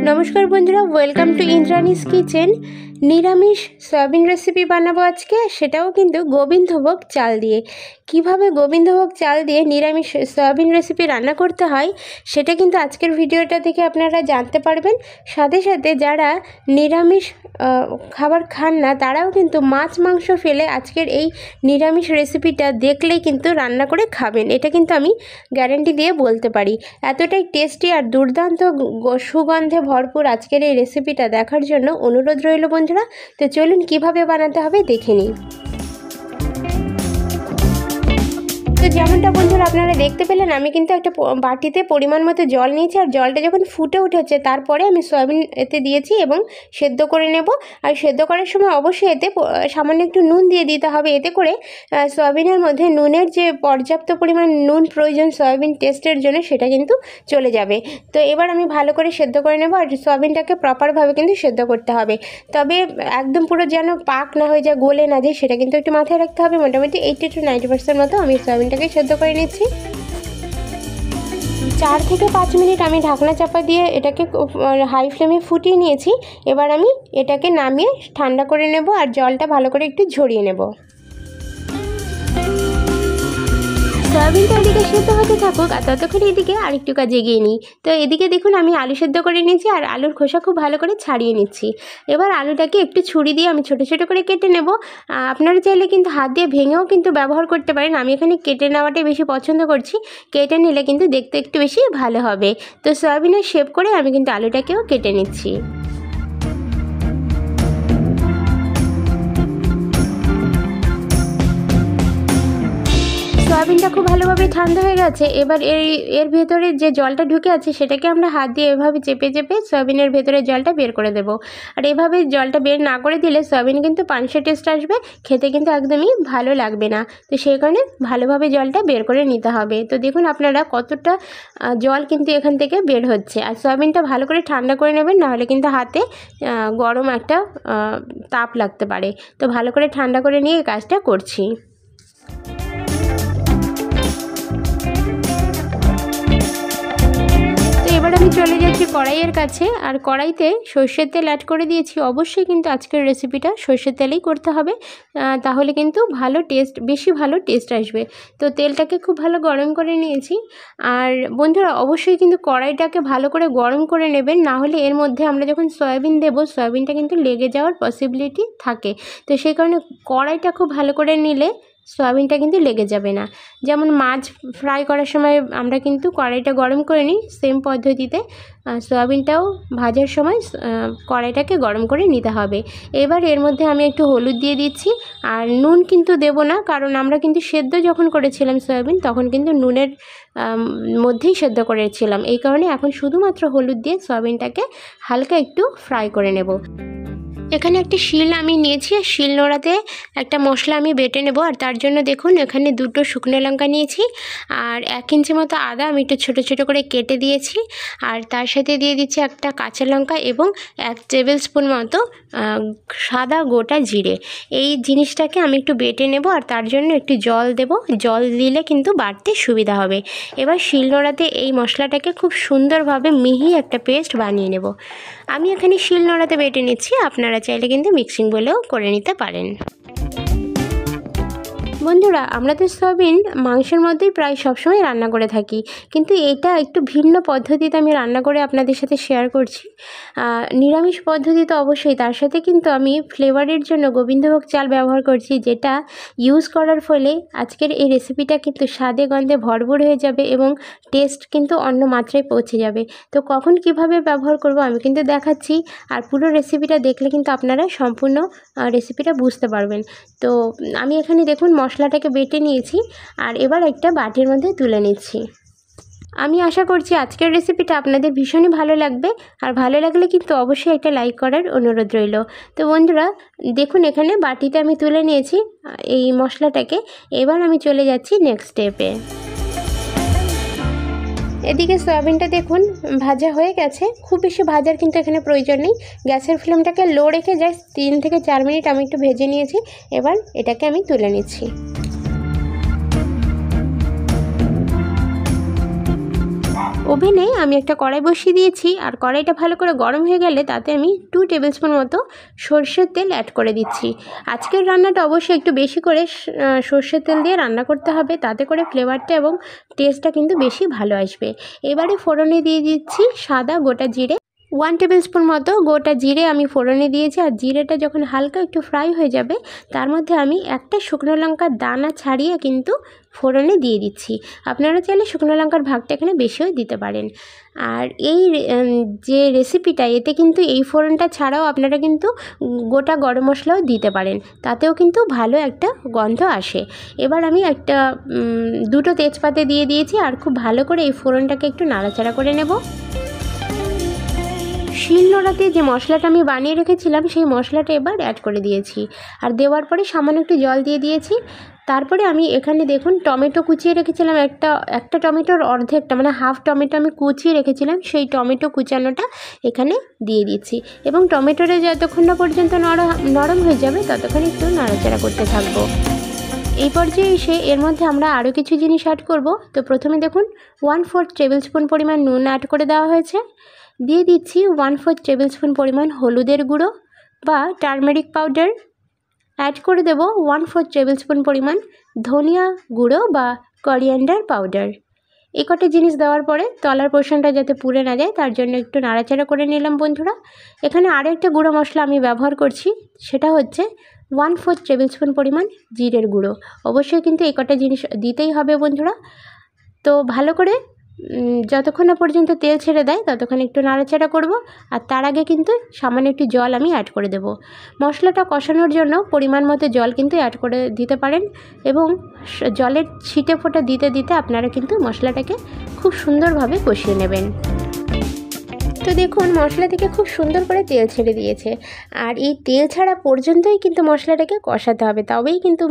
নমস্কার বন্ধুরা, welcome to Indrani's kitchen. নিরামিষ সয়াবিন রেসিপি বানাবো আজকে, সেটাও কিন্তু গোবিন্দভোগ চাল দিয়ে। কিভাবে গোবিন্দভোগ চাল দিয়ে নিরামিষ সয়াবিন রেসিপি রান্না করতে হয় সেটা কিন্তু আজকের ভিডিওটা থেকে আপনারা জানতে পারবেন। সাথে সাথে যারা নিরামিষ খাবার খান না তারাও কিন্তু মাছ মাংস ফেলে আজকের এই নিরামিষ রেসিপিটা দেখলেই কিন্তু রান্না করে খাবেন, এটা কিন্তু আমি গ্যারান্টি দিয়ে বলতে পারি। এতটাই টেস্টি আর দুর্দান্ত সুগন্ধে ভরপুর আজকের এই রেসিপিটা দেখার জন্য অনুরোধ রইল বন্ধুরা। তো চলুন কিভাবে বানাতে হবে দেখে নিই। তো যেমনটা বন্ধুরা আপনারা দেখতে পেলেন, আমি কিন্তু একটা বাটিতে পরিমাণ মতো জল নিয়েছি, আর জলটা যখন ফুটে উঠেছে তারপরে আমি সয়াবিন এতে দিয়েছি এবং সেদ্ধ করে নেব। আর সেদ্ধ করার সময় অবশ্যই এতে সামান্য একটু নুন দিয়ে দিতে হবে, এতে করে সয়াবিনের মধ্যে নুনের যে পর্যাপ্ত পরিমাণ নুন প্রয়োজন সয়াবিন টেস্টের জন্য সেটা কিন্তু চলে যাবে। তো এবার আমি ভালো করে সেদ্ধ করে নেব, আর সয়াবিনটাকে প্রপারভাবে কিন্তু সেদ্ধ করতে হবে। তবে একদম পুরো যেন পাক না হয়ে যায়, গলে না যায়, সেটা কিন্তু একটু মাথায় রাখতে হবে। মোটামুটি 80 to 90% মতো আমি সয়াবিনটাকে সেদ্ধ করে নিচ্ছি। 4 থেকে 5 মিনিট আমি ঢাকনা চাপা দিয়ে এটাকে হাই ফ্লেমে ফুটিয়ে নিয়েছি। এবার আমি এটাকে নামিয়ে ঠান্ডা করে নেব, আর জলটা ভালো করে একটু ঝরিয়ে নেব। সয়াবিনটা এদিকে সেদ্ধ হতে থাকুক, আর ততক্ষণ এদিকে আরেকটু কাজ এগিয়ে নিই। তো এদিকে দেখুন আমি আলু সেদ্ধ করে নিয়েছি, আর আলুর খোসা খুব ভালো করে ছাড়িয়ে নিচ্ছি। এবার আলুটাকে একটু ছুরি দিয়ে আমি ছোটো ছোটো করে কেটে নেব। আপনারা চাইলে কিন্তু হাত দিয়ে ভেঙেও কিন্তু ব্যবহার করতে পারেন, আমি এখানে কেটে নেওয়াটাই বেশি পছন্দ করছি। কেটে নিলে কিন্তু দেখতে একটু বেশি ভালো হবে। তো সয়াবিনের শেপ করে আমি কিন্তু আলুটাকেও কেটে নিচ্ছি। সয়াবিনটা খুব ভালোভাবে ঠান্ডা হয়ে গেছে। এবার এর ভেতরে যে জলটা ঢুকে আছে সেটাকে আমরা হাত দিয়ে এভাবে চেপে চেপে সয়াবিনের ভেতরে জলটা বের করে দেব। আর এভাবে জলটা বের না করে দিলে সয়াবিন কিন্তু পানসে টেস্ট আসবে, খেতে কিন্তু একদমই ভালো লাগবে না। তো সেই কারণে ভালোভাবে জলটা বের করে নিতে হবে। তো দেখুন আপনারা কতটা জল কিন্তু এখান থেকে বের হচ্ছে। আর সয়াবিনটা ভালো করে ঠান্ডা করে নেবেন, নাহলে কিন্তু হাতে গরম একটা তাপ লাগতে পারে। তো ভালো করে ঠান্ডা করে নিয়ে এই কাজটা করছি। এবার আমি চলে যাচ্ছি কড়াইয়ের কাছে, আর কড়াইতে সর্ষের তেল অ্যাড করে দিয়েছি। অবশ্যই কিন্তু আজকের রেসিপিটা সর্ষের তেলেই করতে হবে, তাহলে কিন্তু বেশি ভালো টেস্ট আসবে। তো তেলটাকে খুব ভালো গরম করে নিয়েছি। আর বন্ধুরা অবশ্যই কিন্তু কড়াইটাকে ভালো করে গরম করে নেবেন, না হলে এর মধ্যে আমরা যখন সয়াবিন দেবো সয়াবিনটা কিন্তু লেগে যাওয়ার পসিবিলিটি থাকে। তো সেই কারণে কড়াইটা খুব ভালো করে নিলে সয়াবিনটা কিন্তু লেগে যাবে না। যেমন মাছ ফ্রাই করার সময় আমরা কিন্তু কড়াইটা গরম করে নিই, সেম পদ্ধতিতে সয়াবিনটাও ভাজার সময় কড়াইটাকে গরম করে নিতে হবে। এবার এর মধ্যে আমি একটু হলুদ দিয়ে দিচ্ছি, আর নুন কিন্তু দেব না, কারণ আমরা কিন্তু সেদ্ধ যখন করেছিলাম সয়াবিন তখন কিন্তু নুনের মধ্যেই সেদ্ধ করেছিলাম। এই কারণে এখন শুধুমাত্র হলুদ দিয়ে সয়াবিনটাকে হালকা একটু ফ্রাই করে নেব। এখানে একটি শিল আমি নিয়েছি, আর শিল নোড়াতে একটা মশলা আমি বেটে নেব। আর তার জন্য দেখুন এখানে 2টো শুকনো লঙ্কা নিয়েছি, আর 1 ইঞ্চি মতো আদা আমি একটু ছোটো ছোটো করে কেটে দিয়েছি। আর তার সাথে দিয়ে দিচ্ছি একটা কাঁচা লঙ্কা এবং 1 টেবিল স্পুন মতো সাদা গোটা জিরে। এই জিনিসটাকে আমি একটু বেটে নেব, আর তার জন্য একটু জল দেব। জল দিলে কিন্তু বাটতে সুবিধা হবে। এবার শিল নোড়াতে এই মশলাটাকে খুব সুন্দরভাবে মিহি একটা পেস্ট বানিয়ে নেব। আমি এখানে শিল নোড়াতে বেটে নিচ্ছি, আপনারা চাইলে কিন্তু মিক্সিং বলেও করে নিতে পারেন। বন্ধুরা আমরা তো সয়াবিন মাংসের মধ্যেই প্রায় সবসময় রান্না করে থাকি, কিন্তু এটা একটু ভিন্ন পদ্ধতিতে আমি রান্না করে আপনাদের সাথে শেয়ার করছি। নিরামিষ পদ্ধতি তো অবশ্যই, তার সাথে কিন্তু আমি ফ্লেভারের জন্য গোবিন্দভোগ চাল ব্যবহার করছি, যেটা ইউজ করার ফলে আজকের এই রেসিপিটা কিন্তু স্বাদে গন্ধে ভরপুর হয়ে যাবে এবং টেস্ট কিন্তু অন্য মাত্রায় পৌঁছে যাবে। তো কখন কিভাবে ব্যবহার করব আমি কিন্তু দেখাচ্ছি, আর পুরো রেসিপিটা দেখলে কিন্তু আপনারা সম্পূর্ণ রেসিপিটা বুঝতে পারবেন। তো আমি এখানে দেখুন মশলাটাকে বেটে নিয়েছি, আর এবার একটা বাটির মধ্যে তুলে নিচ্ছি। আমি আশা করছি আজকের রেসিপিটা আপনাদের ভীষণই ভালো লাগবে, আর ভালো লাগলে কিন্তু অবশ্যই একটা লাইক করার অনুরোধ রইল। তো বন্ধুরা দেখুন এখানে বাটিতে আমি তুলে নিয়েছি এই মশলাটাকে। এবার আমি চলে যাচ্ছি নেক্সট স্টেপে। এদিকে সয়াবিনটা দেখুন ভাজা হয়ে গেছে, খুব বেশি ভাজার কিন্তু এখানে প্রয়োজন নেই। গ্যাসের ফ্লেমটাকে লো রেখে জাস্ট 3 থেকে 4 মিনিট আমি একটু ভেজে নিয়েছি। এবার এটাকে আমি তুলে নিচ্ছি। ওভেনে আমি একটা কড়াই বসিয়ে দিয়েছি, আর কড়াইটা ভালো করে গরম হয়ে গেলে তাতে আমি 2 টেবিল স্পুন মতো সরষের তেল অ্যাড করে দিচ্ছি। আজকের রান্নাটা অবশ্যই একটু বেশি করে সরষের তেল দিয়ে রান্না করতে হবে, তাতে করে ফ্লেভারটা এবং টেস্টটা কিন্তু বেশি ভালো আসবে। এবারে ফোড়নে দিয়ে দিচ্ছি সাদা গোটা জিরে, 1 টেবিল স্পুন মতো গোটা জিরে আমি ফোড়নে দিয়েছি। আর জিরেটা যখন হালকা একটু ফ্রাই হয়ে যাবে তার মধ্যে আমি একটা শুকনো লঙ্কার দানা ছাড়িয়ে কিন্তু ফোড়নে দিয়ে দিচ্ছি। আপনারা চাইলে শুকনো লঙ্কার ভাগটা এখানে বেশিও দিতে পারেন। আর এই যে রেসিপিটা, এতে কিন্তু এই ফোড়নটা ছাড়াও আপনারা কিন্তু গোটা গরম মশলাও দিতে পারেন, তাতেও কিন্তু ভালো একটা গন্ধ আসে। এবার আমি একটা 2টো তেজপাতা দিয়ে দিয়েছি, আর খুব ভালো করে এই ফোড়নটাকে একটু নাড়াচাড়া করে নেব। শিলনোড়াতে যে মশলাটা আমি বানিয়ে রেখেছিলাম সেই মশলাটা এবার অ্যাড করে দিয়েছি, আর দেওয়ার পরে সামান্য একটু জল দিয়ে দিয়েছি। তারপরে আমি এখানে দেখুন টমেটো কুচিয়ে রেখেছিলাম, একটা টমেটোর অর্ধেকটা মানে হাফ টমেটো আমি কুচিয়ে রেখেছিলাম, সেই টমেটো কুচানোটা এখানে দিয়ে দিচ্ছি। এবং টমেটোটা যতক্ষণ না পর্যন্ত নরম হয়ে যাবে ততক্ষণ একটু নাড়াচাড়া করতে থাকবো। এই পর্যায়ে এসে এর মধ্যে আমরা আরও কিছু জিনিস অ্যাড করব। তো প্রথমে দেখুন 1/4 টেবিল স্পুন পরিমাণ নুন অ্যাড করে দেওয়া হয়েছে। দিয়ে দিচ্ছি 1/4 টেবিল স্পুন পরিমাণ হলুদের গুঁড়ো বা টারমেরিক পাউডার। অ্যাড করে দেব 1/4 টেবিল স্পুন পরিমাণ ধনিয়া গুঁড়ো বা করিয়েন্ডার পাউডার। এই কটা জিনিস দেওয়ার পরে তলার পোর্শনটা যাতে পুড়ে না যায় তার জন্য একটু নাড়াচাড়া করে নিলাম বন্ধুরা। এখানে আরও একটা গুঁড়ো মশলা আমি ব্যবহার করছি, সেটা হচ্ছে 1/4 টেবিল স্পুন পরিমাণ জিরের গুঁড়ো। অবশ্যই কিন্তু এই কটা জিনিস দিতেই হবে বন্ধুরা। তো ভালো করে যতক্ষণ না পর্যন্ত তেল ছেড়ে দেয় ততক্ষণ একটু নাড়াচাড়া করব। আর তার আগে কিন্তু সামান্য একটু জল আমি অ্যাড করে দেব। মশলাটা কষানোর জন্য পরিমাণ মতো জল কিন্তু অ্যাড করে দিতে পারেন, এবং জলের ছিটে ফোঁটা দিতে দিতে আপনারা কিন্তু মশলাটাকে খুব সুন্দরভাবে কষিয়ে নেবেন। তো দেখুন মশলা থেকে খুব সুন্দর করে তেল ছেড়ে দিয়েছে, আর এই তেল ছাড়া পর্যন্তই কিন্তু মশলাটাকে কষাতে হবে, তবেই কিন্তু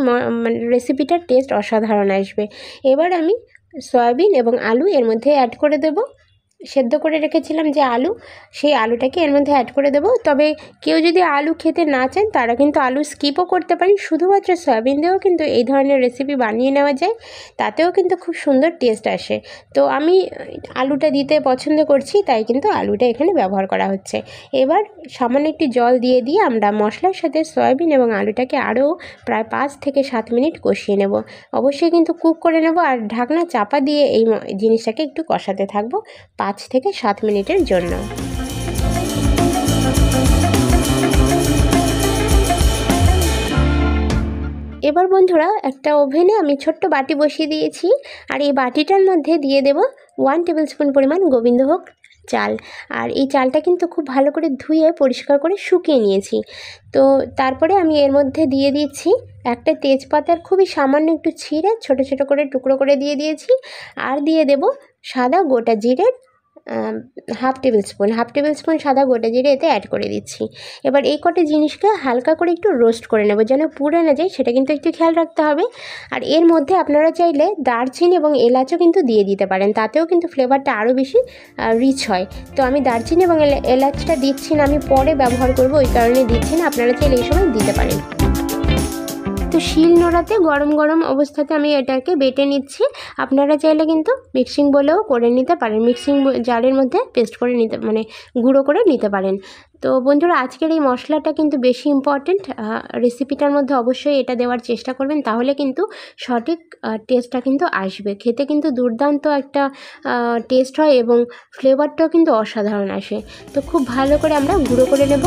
রেসিপিটার টেস্ট অসাধারণ আসবে। এবার আমি সয়াবিন এবং আলু এর মধ্যে অ্যাড করে দেব। সেদ্ধ করে রেখেছিলাম যে আলু, সেই আলুটাকে এর মধ্যে অ্যাড করে দেব। তবে কেউ যদি আলু খেতে না চান তারা কিন্তু আলু স্কিপও করতে পারেন, শুধুমাত্র সয়াবিন দিয়েও কিন্তু এই ধরনের রেসিপি বানিয়ে নেওয়া যায়, তাতেও কিন্তু খুব সুন্দর টেস্ট আসে। তো আমি আলুটা দিতে পছন্দ করছি, তাই কিন্তু আলুটা এখানে ব্যবহার করা হচ্ছে। এবার সামান্য একটু জল দিয়ে আমরা মশলার সাথে সয়াবিন এবং আলুটাকে আরও প্রায় 5 থেকে 7 মিনিট কষিয়ে নেব। অবশ্যই কিন্তু কুক করে নেব, আর ঢাকনা চাপা দিয়ে এই জিনিসটাকে একটু কষাতে থাকবো 5 থেকে 7 মিনিটের জন্য। এবার বন্ধুরা একটা ওভেনে আমি ছোট্ট বাটি বসিয়ে দিয়েছি, আর এই বাটিটার মধ্যে দিয়ে দেব 1 টেবিল স্পুন পরিমাণ গোবিন্দভোগ চাল। আর এই চালটা কিন্তু খুব ভালো করে ধুয়ে পরিষ্কার করে শুকিয়ে নিয়েছি। তো তারপরে আমি এর মধ্যে দিয়ে দিচ্ছি একটা তেজপাতার খুবই সামান্য একটু ছিঁড়ে ছোট ছোট করে টুকরো করে দিয়ে দিয়েছি, আর দিয়ে দেব সাদা গোটা জিরের হাফ টেবিল স্পুন সাদা গোটা জিরে এতে অ্যাড করে দিচ্ছি। এবার এই কটা জিনিসকে হালকা করে একটু রোস্ট করে নেব, যেন পুড়ে না যায় সেটা কিন্তু একটু খেয়াল রাখতে হবে। আর এর মধ্যে আপনারা চাইলে দারচিনি এবং এলাচও কিন্তু দিয়ে দিতে পারেন, তাতেও কিন্তু ফ্লেভারটা আরও বেশি রিচ হয়। তো আমি দারচিনি এবং এলাচটা দিচ্ছি না, আমি পরে ব্যবহার করব, ওই কারণে দিচ্ছি না। আপনারা চাইলে এই সময় দিতে পারেন। তো শিলনোড়াতে গরম গরম অবস্থাতে আমি এটাকে বেটে নিচ্ছি। আপনারা চাইলে কিন্তু মিক্সিং বলেও করে নিতে পারেন, মিক্সিং জারের মধ্যে পেস্ট করে নিতে গুঁড়ো করে নিতে পারেন। তো বন্ধুরা আজকের এই মশলাটা কিন্তু বেশি ইম্পর্টেন্ট, রেসিপিটার মধ্যে অবশ্যই এটা দেওয়ার চেষ্টা করবেন, তাহলে কিন্তু সঠিক টেস্টটা কিন্তু আসবে। খেতে কিন্তু দুর্দান্ত একটা টেস্ট হয় এবং ফ্লেভারটাও কিন্তু অসাধারণ আসে। তো খুব ভালো করে আমরা গুঁড়ো করে নেব।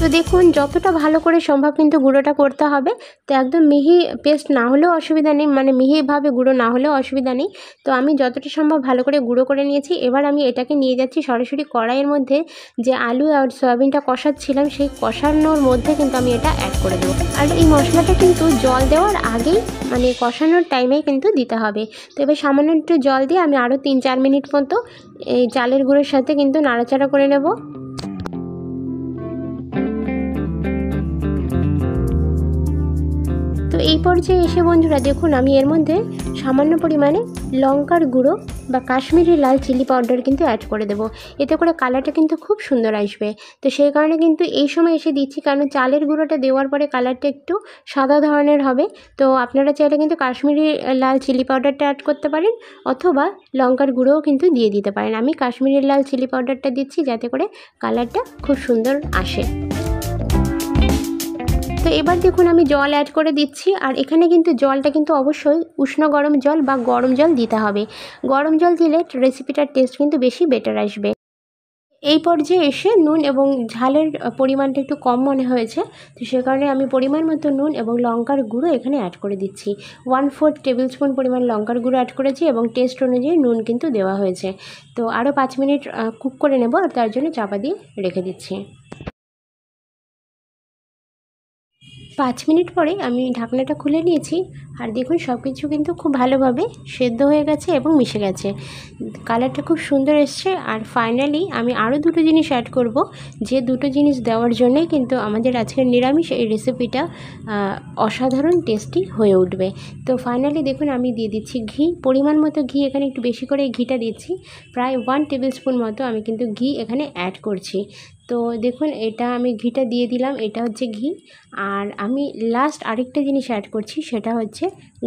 তো দেখুন যতটা ভালো করে সম্ভব কিন্তু গুঁড়োটা করতে হবে। তো একদম মিহি পেস্ট না হলেও অসুবিধা নেই, মানে মিহিভাবে গুঁড়ো না হলেও অসুবিধা নেই। তো আমি যতটা সম্ভব ভালো করে গুঁড়ো করে নিয়েছি। এবার আমি এটাকে নিয়ে যাচ্ছি সরাসরি কড়াইয়ের মধ্যে, যে আলু আর সয়াবিনটা কষাচ্ছিলাম সেই কষানোর মধ্যে কিন্তু আমি এটা অ্যাড করে দেবো। আর এই মশলাটা কিন্তু জল দেওয়ার আগেই মানে কষানোর টাইমেই কিন্তু দিতে হবে। তো এবার সামান্য একটু জল দিয়ে আমি আরও 3-4 মিনিট মতো এই চালের গুঁড়োর সাথে কিন্তু নাড়াচাড়া করে নেব। তো এই পর্যায়ে এসে বন্ধুরা দেখুন আমি এর মধ্যে সামান্য পরিমাণে লঙ্কার গুঁড়ো বা কাশ্মীরি লাল চিলি পাউডার কিন্তু অ্যাড করে দেবো। এতে করে কালারটা কিন্তু খুব সুন্দর আসবে। তো সেই কারণে কিন্তু এই সময় এসে দিচ্ছি, কারণ চালের গুঁড়োটা দেওয়ার পরে কালারটা একটু সাদা ধরনের হবে। তো আপনারা চাইলে কিন্তু কাশ্মীরি লাল চিলি পাউডারটা অ্যাড করতে পারেন, অথবা লঙ্কার গুঁড়োও কিন্তু দিয়ে দিতে পারেন। আমি কাশ্মীরি লাল চিলি পাউডারটা দিচ্ছি যাতে করে কালারটা খুব সুন্দর আসে। তো এবার দেখুন আমি জল অ্যাড করে দিচ্ছি, আর এখানে কিন্তু জলটা কিন্তু অবশ্যই উষ্ণ গরম জল বা গরম জল দিতে হবে। গরম জল দিলে রেসিপিটার টেস্ট কিন্তু বেশি বেটার আসবে। এই পর্যায়ে এসে নুন এবং ঝালের পরিমাণটা একটু কম মনে হয়েছে, তো সে কারণে আমি পরিমাণ মতো নুন এবং লঙ্কার গুঁড়ো এখানে অ্যাড করে দিচ্ছি। 1/4 টেবিল স্পুন পরিমাণ লঙ্কার গুঁড়ো অ্যাড করেছি এবং টেস্ট অনুযায়ী নুন কিন্তু দেওয়া হয়েছে। তো আরও 5 মিনিট কুক করে নেব, আর তার জন্য চাপা দিয়ে রেখে দিচ্ছি। 5 মিনিট পরে আমি ঢাকনাটা খুলে নিয়েছি, আর দেখুন সব কিছু কিন্তু খুব ভালোভাবে সেদ্ধ হয়ে গেছে এবং মিশে গেছে। কালারটা খুব সুন্দর এসছে। আর ফাইনালি আমি আরও দুটো জিনিস অ্যাড করব, যে দুটো জিনিস দেওয়ার জন্যই কিন্তু আমাদের আজকের নিরামিষ এই রেসিপিটা অসাধারণ টেস্টি হয়ে উঠবে। তো ফাইনালি দেখুন আমি দিয়ে দিচ্ছি ঘি, পরিমাণ মতো ঘি, এখানে একটু বেশি করে ঘিটা দিচ্ছি, প্রায় 1 টেবিল স্পুন মতো আমি কিন্তু ঘি এখানে অ্যাড করছি। তো দেখুন এটা আমি ঘিটা দিয়ে দিলাম, এটা হচ্ছে ঘি। আর আমি লাস্ট আরেকটা জিনিস অ্যাড করছি, সেটা হচ্ছে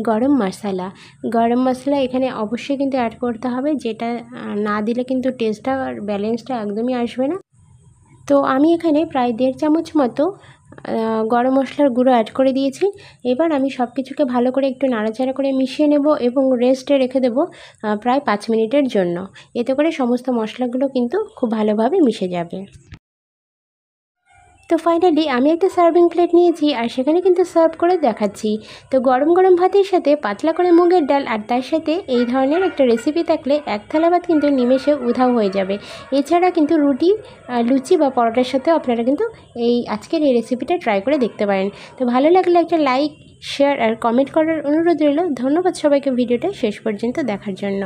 গরম মশলা। গরম মশলা এখানে অবশ্যই কিন্তু অ্যাড করতে হবে, যেটা না দিলে কিন্তু টেস্টটা আর ব্যালেন্সটা একদমই আসবে না। তো আমি এখানে প্রায় 1.5 চামচ মতো গরম মশলার গুঁড়ো অ্যাড করে দিয়েছি। এবার আমি সব কিছুকে ভালো করে একটু নাড়াচাড়া করে মিশিয়ে নেব এবং রেস্টে রেখে দেব প্রায় 5 মিনিটের জন্য। এতে করে সমস্ত মশলাগুলো কিন্তু খুব ভালোভাবে মিশে যাবে। তো ফাইনালি আমি একটা সার্ভিং প্লেট নিয়েছি, আর সেখানে কিন্তু সার্ভ করে দেখাচ্ছি। তো গরম গরম ভাতের সাথে পাতলা করে মুগের ডাল, আর তার সাথে এই ধরনের একটা রেসিপি থাকলে এক থালা ভাত কিন্তু নিমেষে উধাও হয়ে যাবে। এছাড়া কিন্তু রুটি, লুচি বা পরোটার সাথেও আপনারা কিন্তু আজকের এই রেসিপিটা ট্রাই করে দেখতে পারেন। তো ভালো লাগলে একটা লাইক, শেয়ার আর কমেন্ট করার অনুরোধ রইল। ধন্যবাদ সবাইকে ভিডিওটা শেষ পর্যন্ত দেখার জন্য।